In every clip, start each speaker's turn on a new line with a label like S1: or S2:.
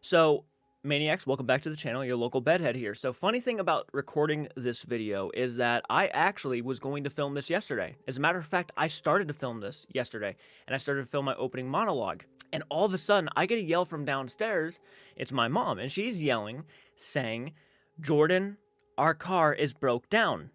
S1: So, Maniacs, welcome back to the channel, your local bedhead here. So, funny thing about recording this video is that I actually was going to film this yesterday. As a matter of fact, I started to film this yesterday, and I started to film my opening monologue. And all of a sudden, I get a yell from downstairs. It's my mom, and she's yelling, saying, "Jordan, our car is broke down."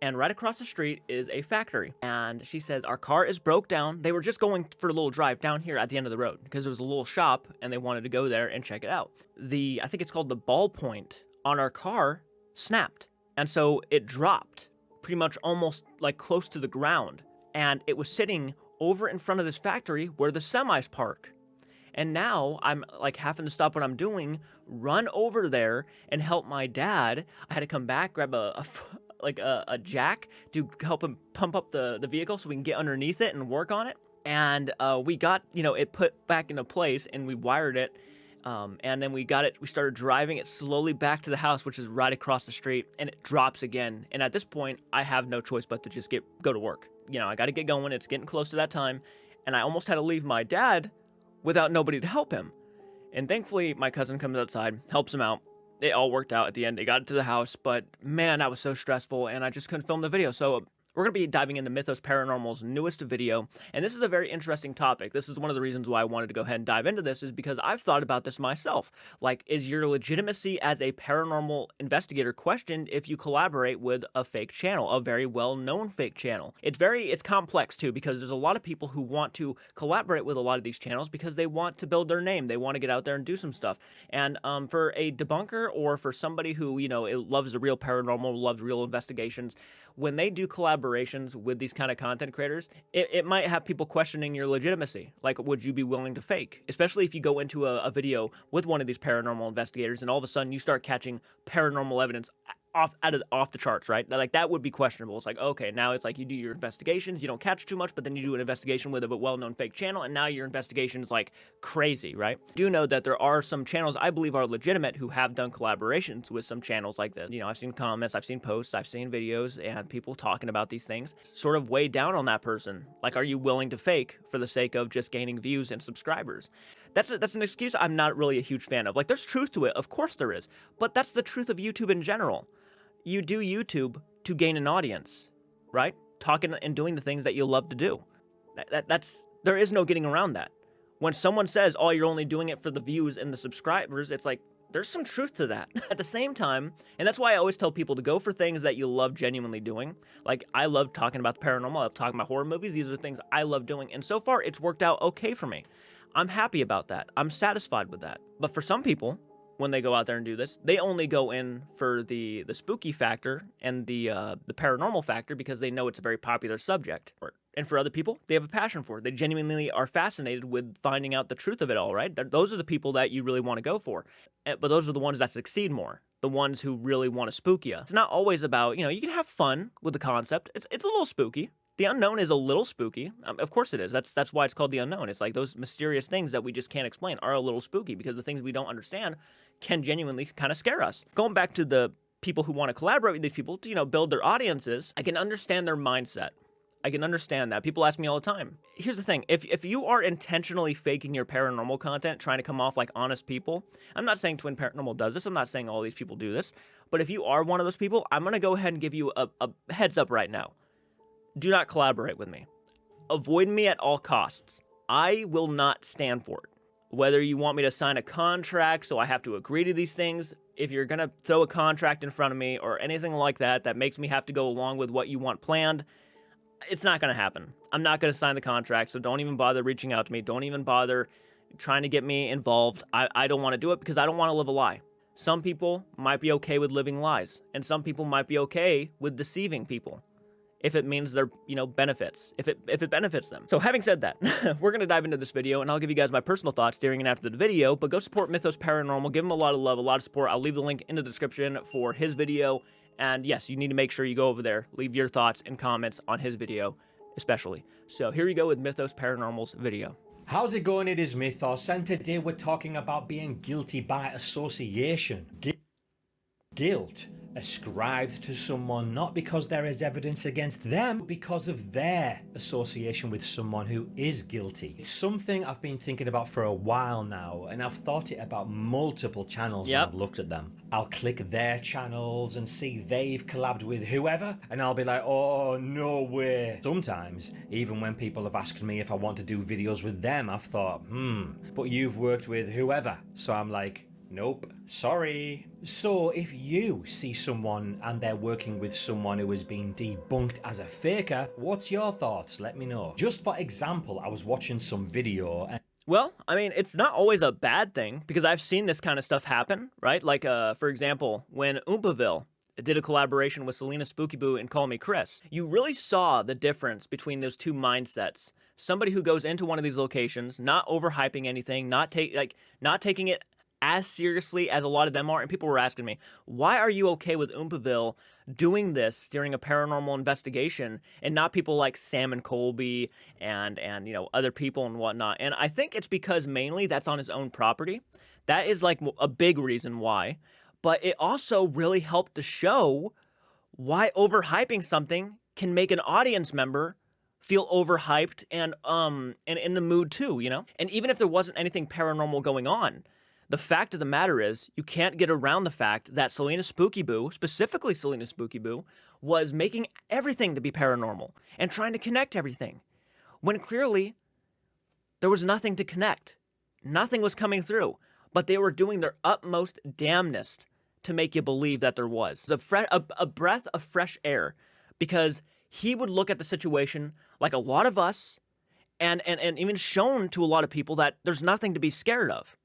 S1: And right across the street is a factory. And she says, "Our car is broke down." They were just going for a little drive down here at the end of the road because there was a little shop and they wanted to go there and check it out. I think it's called the ball point on our car snapped. And so it dropped pretty much almost like close to the ground. And it was sitting over in front of this factory where the semis park. And now I'm like having to stop what I'm doing, run over there and help my dad. I had to come back, grab a jack to help him pump up the vehicle so we can get underneath it and work on it. And we got, it put back into place and we wired it. And then we started driving it slowly back to the house, which is right across the street, and it drops again. And at this point, I have no choice but to just go to work. I got to get going. It's getting close to that time. And I almost had to leave my dad without nobody to help him. And thankfully, my cousin comes outside, helps him out. It all worked out at the end. They got it to the house, but man, that was so stressful, and I just couldn't film the video. So we're going to be diving into Mythos Paranormal's newest video, and this is a very interesting topic. This is one of the reasons why I wanted to go ahead and dive into this, is because I've thought about this myself. Like, is your legitimacy as a paranormal investigator questioned if you collaborate with a fake channel, a very well-known fake channel? It's complex, too, because there's a lot of people who want to collaborate with a lot of these channels because they want to build their name. They want to get out there and do some stuff. And for a debunker or for somebody who, loves the real paranormal, loves real investigations, when they do collaborations with these kind of content creators, it might have people questioning your legitimacy. Like, would you be willing to fake? Especially if you go into a video with one of these paranormal investigators and all of a sudden you start catching paranormal evidence off the charts, right? Like, that would be questionable. It's like, okay, now it's like you do your investigations, you don't catch too much, but then you do an investigation with a well-known fake channel, and now your investigation is like crazy, right? Do know that there are some channels I believe are legitimate who have done collaborations with some channels like this. I've seen comments, I've seen posts, I've seen videos, and people talking about these things sort of weigh down on that person. Like, are you willing to fake for the sake of just gaining views and subscribers? That's an excuse I'm not really a huge fan of. Like, there's truth to it, of course there is, but that's the truth of YouTube in general. You do YouTube to gain an audience, right? Talking and doing the things that you love to do. There is no getting around that. When someone says, "Oh, you're only doing it for the views and the subscribers," it's like, there's some truth to that. At the same time, and that's why I always tell people to go for things that you love genuinely doing. Like, I love talking about the paranormal, I love talking about horror movies. These are the things I love doing, and so far, it's worked out okay for me. I'm happy about that. I'm satisfied with that. But for some people, when they go out there and do this, they only go in for the spooky factor and the paranormal factor because they know it's a very popular subject. And for other people, they have a passion for it. They genuinely are fascinated with finding out the truth of it all, right? Those are the people that you really want to go for. But those are the ones that succeed more, the ones who really want to spook you. It's not always about, you can have fun with the concept. It's a little spooky. The unknown is a little spooky. Of course it is. That's why it's called the unknown. It's like those mysterious things that we just can't explain are a little spooky because the things we don't understand can genuinely kind of scare us. Going back to the people who want to collaborate with these people to, build their audiences, I can understand their mindset. I can understand that. People ask me all the time. Here's the thing. If you are intentionally faking your paranormal content, trying to come off like honest people, I'm not saying Twin Paranormal does this. I'm not saying all these people do this. But if you are one of those people, I'm going to go ahead and give you a heads up right now. Do not collaborate with me. Avoid me at all costs. I will not stand for it. Whether you want me to sign a contract so I have to agree to these things, if you're going to throw a contract in front of me or anything like that makes me have to go along with what you want planned, it's not going to happen. I'm not going to sign the contract, so don't even bother reaching out to me. Don't even bother trying to get me involved. I don't want to do it because I don't want to live a lie. Some people might be okay with living lies, and some people might be okay with deceiving people if it means their, benefits, if it benefits them. So having said that, we're going to dive into this video, and I'll give you guys my personal thoughts during and after the video, but go support Mythos Paranormal, give him a lot of love, a lot of support. I'll leave the link in the description for his video, and yes, you need to make sure you go over there, leave your thoughts and comments on his video, especially. So here you go with Mythos Paranormal's video.
S2: How's it going? It is Mythos, and today we're talking about being guilty by association. Guilt ascribed to someone not because there is evidence against them, but because of their association with someone who is guilty. It's something I've been thinking about for a while now, and I've thought it about multiple channels when I've looked at them. I'll click their channels and see they've collabed with whoever, and I'll be like, oh, no way. Sometimes, even when people have asked me if I want to do videos with them, I've thought, but you've worked with whoever. So I'm like, nope, sorry. So if you see someone and they're working with someone who has been debunked as a faker, what's your thoughts? Let me know. Just for example, I was watching some video and
S1: well, I mean, it's not always a bad thing because I've seen this kind of stuff happen, right? Like, for example, when Oompaville did a collaboration with Selena Spookyboo and Call Me Chris, you really saw the difference between those two mindsets. Somebody who goes into one of these locations, not overhyping anything, not taking it as seriously as a lot of them are. And people were asking me, why are you okay with Oompaville doing this during a paranormal investigation and not people like Sam and Colby and you know, other people and whatnot? And I think it's because mainly that's on his own property. That is like a big reason why. But it also really helped to show why overhyping something can make an audience member feel overhyped and in the mood too, you know? And even if there wasn't anything paranormal going on, the fact of the matter is, you can't get around the fact that Selena Spookyboo, specifically Selena Spookyboo, was making everything to be paranormal and trying to connect everything, when clearly there was nothing to connect. Nothing was coming through, but they were doing their utmost damnedest to make you believe that there was. A breath of fresh air, because he would look at the situation like a lot of us and even shown to a lot of people that there's nothing to be scared of.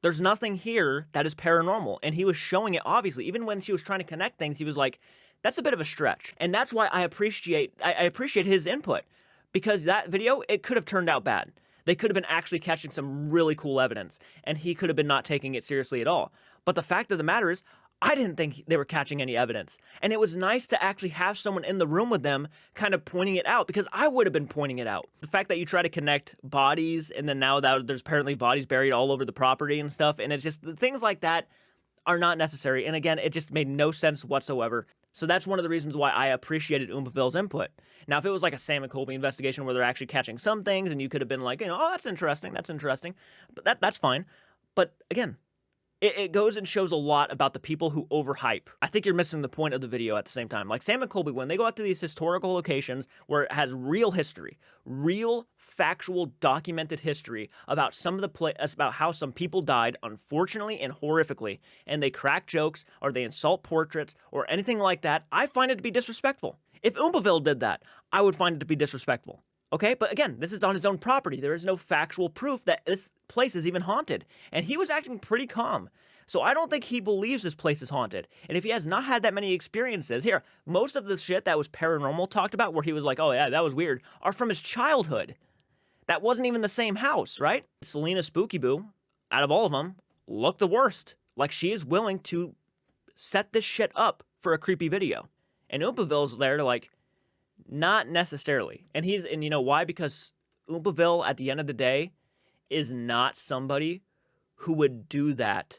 S1: There's nothing here that is paranormal. And he was showing it, obviously. Even when she was trying to connect things, he was like, that's a bit of a stretch. And that's why I appreciate his input. Because that video, it could have turned out bad. They could have been actually catching some really cool evidence. And he could have been not taking it seriously at all. But the fact of the matter is, I didn't think they were catching any evidence. And it was nice to actually have someone in the room with them kind of pointing it out, because I would have been pointing it out. The fact that you try to connect bodies, and then now that there's apparently bodies buried all over the property and stuff, and it's just, things like that are not necessary. And again, it just made no sense whatsoever. So that's one of the reasons why I appreciated Oompaville's input. Now, if it was like a Sam and Colby investigation where they're actually catching some things, and you could have been like, you know, oh, that's interesting, but that's fine. But again, it goes and shows a lot about the people who overhype. I think you're missing the point of the video at the same time. Like Sam and Colby, when they go out to these historical locations where it has real history, real factual documented history about about how some people died, unfortunately and horrifically, and they crack jokes or they insult portraits or anything like that, I find it to be disrespectful. If Oompaville did that, I would find it to be disrespectful. Okay, but again, this is on his own property. There is no factual proof that this place is even haunted. And he was acting pretty calm. So I don't think he believes this place is haunted. And if he has not had that many experiences, here, most of the shit that was paranormal talked about where he was like, oh yeah, that was weird, are from his childhood. That wasn't even the same house, right? Selena Spookyboo, out of all of them, looked the worst. Like she is willing to set this shit up for a creepy video. And Oompaville's there to like, not necessarily. And you know why? Because Oompaville, at the end of the day, is not somebody who would do that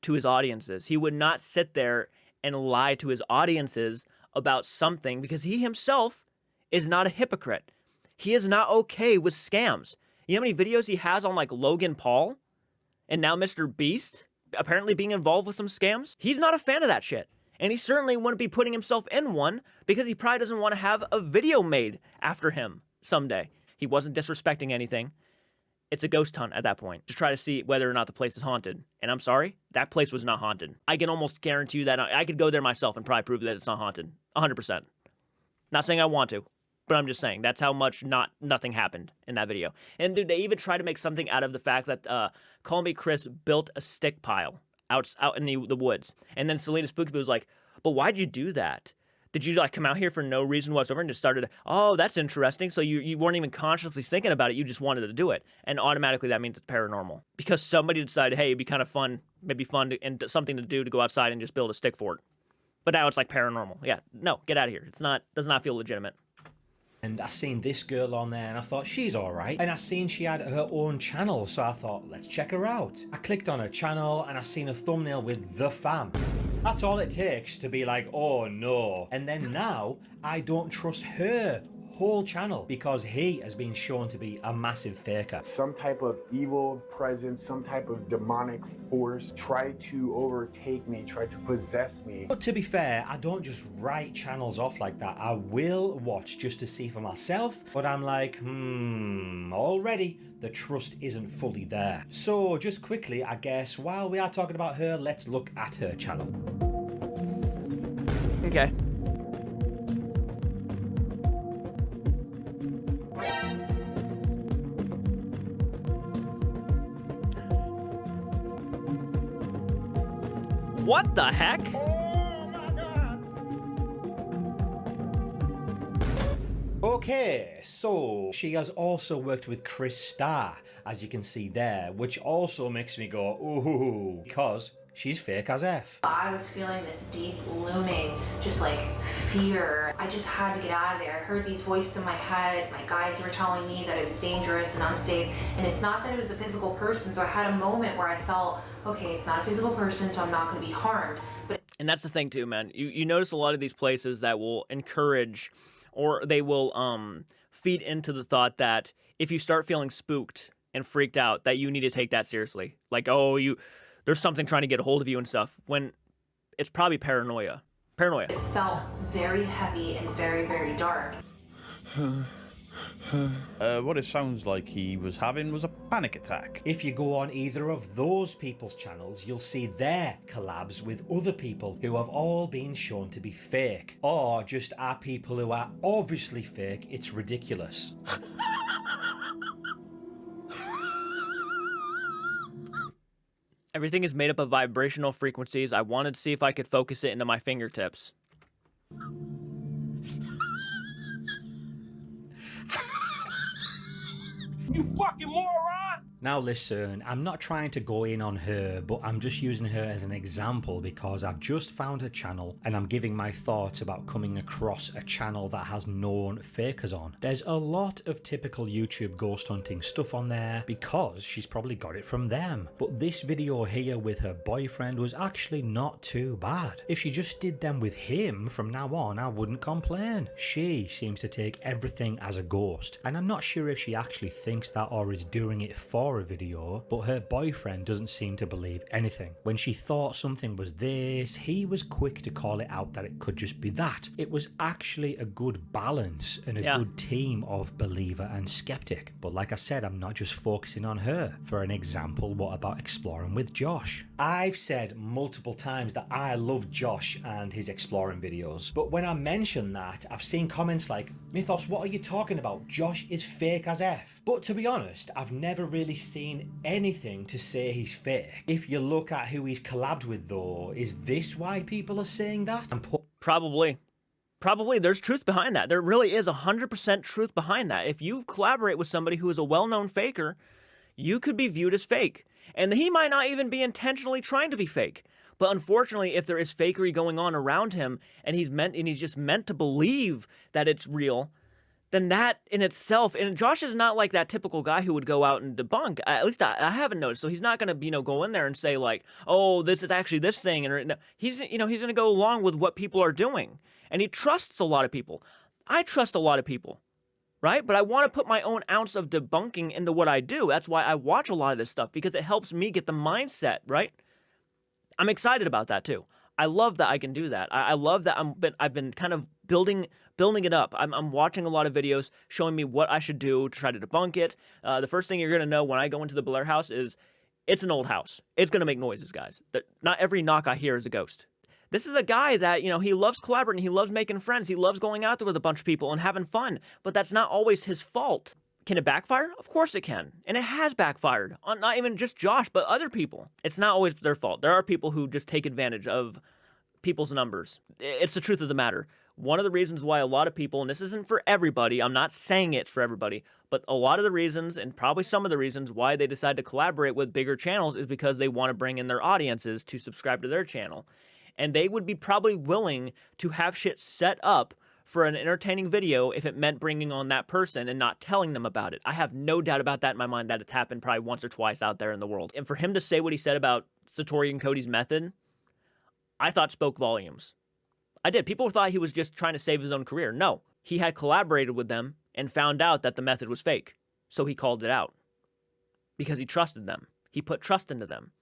S1: to his audiences. He would not sit there and lie to his audiences about something, because he himself is not a hypocrite. He is not okay with scams. You know how many videos he has on like Logan Paul and now Mr. Beast apparently being involved with some scams? He's not a fan of that shit. And he certainly wouldn't be putting himself in one, because he probably doesn't want to have a video made after him someday. He wasn't disrespecting anything. It's a ghost hunt at that point, to try to see whether or not the place is haunted. And I'm sorry, that place was not haunted. I can almost guarantee you that I could go there myself and probably prove that it's not haunted. 100%. Not saying I want to, but I'm just saying that's how much nothing happened in that video. And dude, they even try to make something out of the fact that Call Me Chris built a stick pile out in the woods. And then Selena Spookyboo was like, but why'd you do that? Did you like come out here for no reason whatsoever and just started, oh, that's interesting. So you weren't even consciously thinking about it. You just wanted to do it. And automatically that means it's paranormal. Because somebody decided, hey, it'd be kind of fun, maybe fun and something to do to go outside and just build a stick fort. But now it's like paranormal. Yeah, no, get out of here. Does not feel legitimate.
S2: And I seen this girl on there and I thought, she's alright. And I seen she had her own channel, so I thought, let's check her out. I clicked on her channel and I seen a thumbnail with The Fam. That's all it takes to be like, oh no. And then now, I don't trust her whole channel because he has been shown to be a massive faker.
S3: Some type of evil presence, some type of demonic force tried to overtake me, tried to possess me.
S2: But to be fair, I don't just write channels off like that. I will watch just to see for myself, but I'm like, already the trust isn't fully there. So just quickly, I guess, while we are talking about her, let's look at her channel.
S1: Okay. What the heck?
S2: Oh my god. Okay, so she has also worked with Chris Starr, as you can see there, which also makes me go, ooh, because she's fake as F.
S4: I was feeling this deep looming, just like fear. I just had to get out of there. I heard these voices in my head. My guides were telling me that it was dangerous and unsafe. And it's not that it was a physical person. So I had a moment where I felt, okay, it's not a physical person, so I'm not going to be harmed.
S1: And that's the thing too, man. You notice a lot of these places that will encourage, or they will feed into the thought that if you start feeling spooked and freaked out, that you need to take that seriously. Like, oh, there's something trying to get a hold of you and stuff, when it's probably paranoia.
S4: It felt very heavy and very, very dark.
S5: What it sounds like he was having was a panic attack.
S2: If you go on either of those people's channels, you'll see their collabs with other people who have all been shown to be fake, or just are people who are obviously fake. It's ridiculous.
S1: Everything is made up of vibrational frequencies. I wanted to see if I could focus it into my fingertips.
S5: You fucking moron!
S2: Now listen, I'm not trying to go in on her, but I'm just using her as an example because I've just found her channel and I'm giving my thoughts about coming across a channel that has known fakers on. There's a lot of typical YouTube ghost hunting stuff on there because she's probably got it from them. But this video here with her boyfriend was actually not too bad. If she just did them with him from now on, I wouldn't complain. She seems to take everything as a ghost, and I'm not sure if she actually thinks that or is doing it for a video, but her boyfriend doesn't seem to believe anything. When she thought something was this, he was quick to call it out that it could just be that. It was actually a good balance and a good team of believer and skeptic. But like I said, I'm not just focusing on her. For an example, what about exploring with Josh? I've said multiple times that I love Josh and his exploring videos, but when I mention that, I've seen comments like, Mythos, what are you talking about? Josh is fake as F. But to be honest, I've never really seen anything to say he's fake. If you look at who he's collabed with though, is this why people are saying that?
S1: Probably. There's truth behind that. There really is 100% truth behind that. If you collaborate with somebody who is a well-known faker, you could be viewed as fake. And he might not even be intentionally trying to be fake. But unfortunately, if there is fakery going on around him and he's just meant to believe that it's real, then that in itself, and Josh is not like that typical guy who would go out and debunk. At least I haven't noticed. So he's not going to, go in there and say like, oh, this is actually this thing. And no, he's going to go along with what people are doing. And he trusts a lot of people. I trust a lot of people, right? But I want to put my own ounce of debunking into what I do. That's why I watch a lot of this stuff, because it helps me get the mindset, right? I'm excited about that too. I love that I can do that. I love that I've been kind of building it up. I'm watching a lot of videos showing me what I should do to try to debunk it. The first thing you're going to know when I go into the Blair house is it's an old house. It's going to make noises, guys. Not every knock I hear is a ghost. This is a guy that, he loves collaborating. He loves making friends. He loves going out there with a bunch of people and having fun. But that's not always his fault. Can it backfire? Of course it can. And it has backfired on not even just Josh, but other people. It's not always their fault. There are people who just take advantage of people's numbers. It's the truth of the matter. One of the reasons why a lot of people, and this isn't for everybody, I'm not saying it for everybody, but a lot of the reasons, and probably some of the reasons why they decide to collaborate with bigger channels is because they want to bring in their audiences to subscribe to their channel. And they would be probably willing to have shit set up for an entertaining video if it meant bringing on that person and not telling them about it. I have no doubt about that in my mind, that it's happened probably once or twice out there in the world. And for him to say what he said about Satori and Cody's method, I thought spoke volumes. I did. People thought he was just trying to save his own career. No, he had collaborated with them and found out that the method was fake. So he called it out because he trusted them. He put trust into them.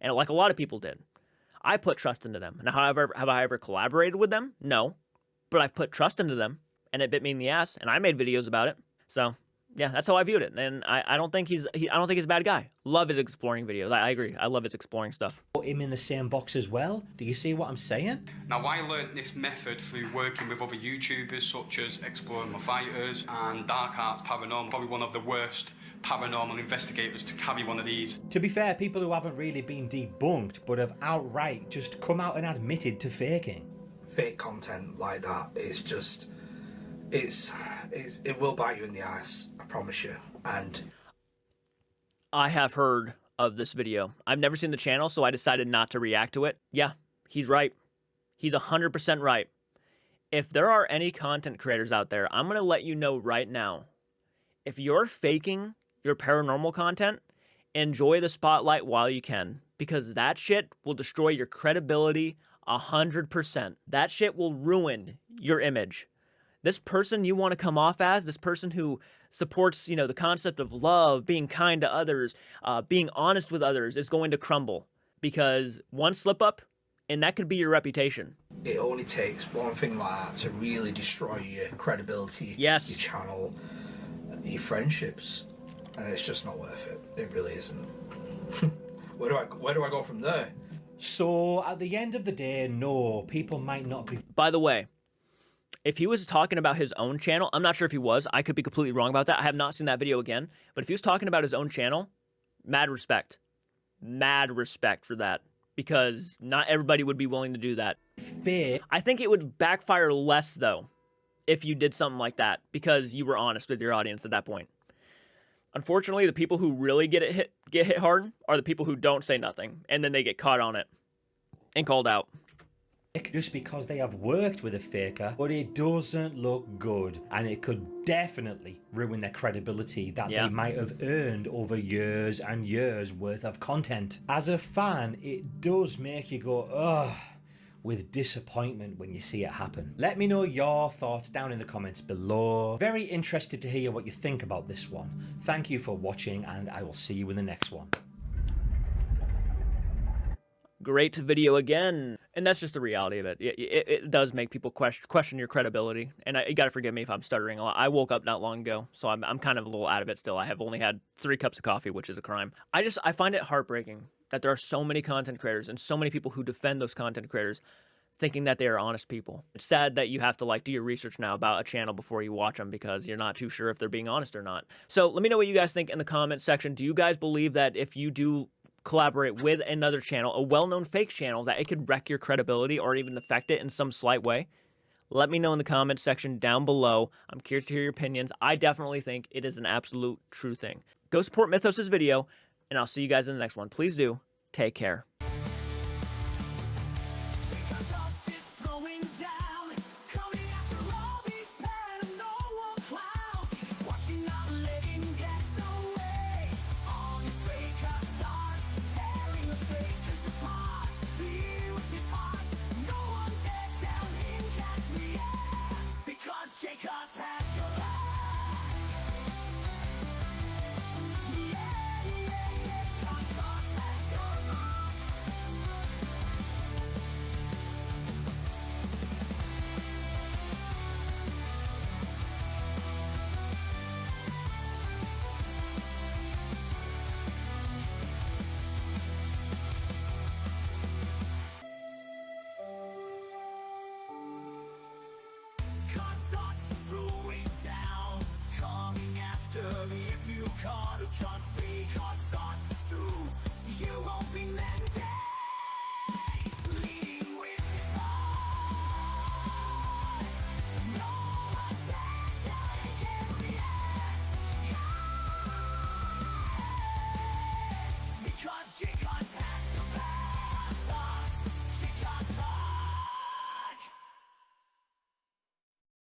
S1: And like a lot of people did, I put trust into them. Now, however, have I ever collaborated with them? No, but I've put trust into them and it bit me in the ass and I made videos about it. So yeah, that's how I viewed it. And I don't think he's a bad guy. Love his exploring videos. I agree. I love his exploring stuff.
S2: Put him in the same box as well. Do you see what I'm saying?
S6: Now, I learnt this method through working with other YouTubers such as Exploring My Fighters and Dark Arts Paranormal, probably one of the worst paranormal investigators to carry one of these.
S2: To be fair, people who haven't really been debunked but have outright just come out and admitted to faking.
S7: Fake content like that is just, it will bite you in the ass, I promise you. And
S1: I have heard of this video. I've never seen the channel, so I decided not to react to it. Yeah, he's right. He's 100% right. If there are any content creators out there, I'm going to let you know right now. If you're faking your paranormal content, enjoy the spotlight while you can, because that shit will destroy your credibility 100%. That shit will ruin your image. This person you want to come off as, this person who supports, the concept of love, being kind to others, being honest with others, is going to crumble because one slip up and that could be your reputation.
S7: it only takes one thing like that to really destroy your credibility,
S1: Yes.
S7: your channel, your friendships. And it's just not worth it. It really isn't. Where do I go from there?
S2: So at the end of the day, no, people might not be.
S1: By the way, if he was talking about his own channel, I'm not sure if he was. I could be completely wrong about that. I have not seen that video again. But if he was talking about his own channel, mad respect. Mad respect for that. Because not everybody would be willing to do that.
S2: Fair.
S1: I think it would backfire less, though, if you did something like that. Because you were honest with your audience at that point. Unfortunately, the people who really get hit hard are the people who don't say nothing. And then they get caught on it. And called out.
S2: Just because they have worked with a faker, but it doesn't look good, and it could definitely ruin their credibility that they might have earned over years and years worth of content. As a fan, it does make you go, ugh, with disappointment when you see it happen. Let me know your thoughts down in the comments below. Very interested to hear what you think about this one. Thank you for watching, and I will see you in the next one.
S1: Great video again. And that's just the reality of it. It does make people question your credibility. And you got to forgive me if I'm stuttering a lot. I woke up not long ago, so I'm kind of a little out of it still. I have only had 3 cups of coffee, which is a crime. I find it heartbreaking that there are so many content creators and so many people who defend those content creators thinking that they are honest people. It's sad that you have to do your research now about a channel before you watch them because you're not too sure if they're being honest or not. So let me know what you guys think in the comment section. Do you guys believe that if you do collaborate with another channel, a well-known fake channel, that it could wreck your credibility or even affect it in some slight way? Let me know in the comments section down below. I'm curious to hear your opinions. I definitely think it is an absolute true thing. Go support Mythos' video, and I'll see you guys in the next one. Please do. Take care.
S8: If you can't, can't stay, can't start to through, you won't be meant dead.